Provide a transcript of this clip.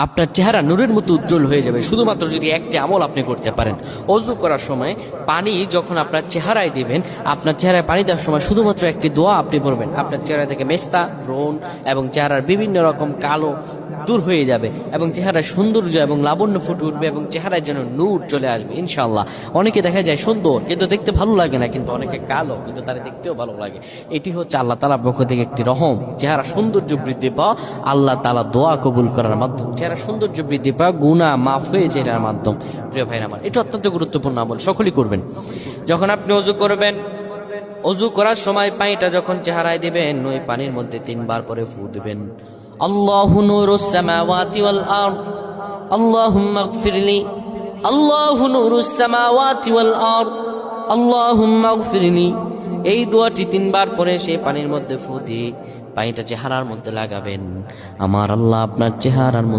আপনার চেহারা নূরের মতো উজ্জ্বল হয়ে যাবে শুধুমাত্র যদি একটি আমল আপনি করতে পারেন। অজু করার সময় পানি যখন আপনার চেহারায় দিবেন, আপনার চেহারায় পানি দেওয়ার সময় শুধুমাত্র একটি দোয়া আপনি পড়বেন, আপনার চেহারা থেকে মেস্তা, ব্রণ এবং চেহারার বিভিন্ন রকম কালো দূর হয়ে যাবে এবং চেহারার সৌন্দর্য এবং লাবণ্য ফুটে উঠবে এবং চেহারায় যেন নূর চলে আসবে ইনশাআল্লাহ। অনেকে দেখা যায় সুন্দর কিন্তু দেখতে ভালো লাগে না, কিন্তু অনেকে কালো কিন্তু তারা দেখতেও ভালো লাগে। এটি হচ্ছে আল্লাহ তাআলার পক্ষ থেকে একটি রহম। চেহারা সৌন্দর্য বৃদ্ধি পাওয়া আল্লাহ তাআলা দোয়া কবুল করার মাধ্যম, চেহারা সৌন্দর্য বৃদ্ধি পাওয়া গুনাহ মাফ হয়েছে এটার মাধ্যম। প্রিয় ভাইরা আমার, এটা অত্যন্ত গুরুত্বপূর্ণ আমল, সকলেই করবেন। যখন আপনি অজু করবেন, অজু করার সময় পানিটা যখন চেহারায় দিবেন, ওই পানির মধ্যে 3 বার পরে ফু দিবেন। আল্লাহু নূরুস সামাওয়াতি ওয়াল আরদ আল্লাহুম্মা ইগফিরলি, আল্লাহু নূরুস সামাওয়াতি ওয়াল আরদ আল্লাহুম্মা ইগফিরলি। এই দোয়াটি 3 বার পরে সেই পানির মধ্যে ফু দিয়ে পানিটা চেহারার মধ্যে লাগাবেন। আমার আল্লাহ আপনার চেহারার মধ্যে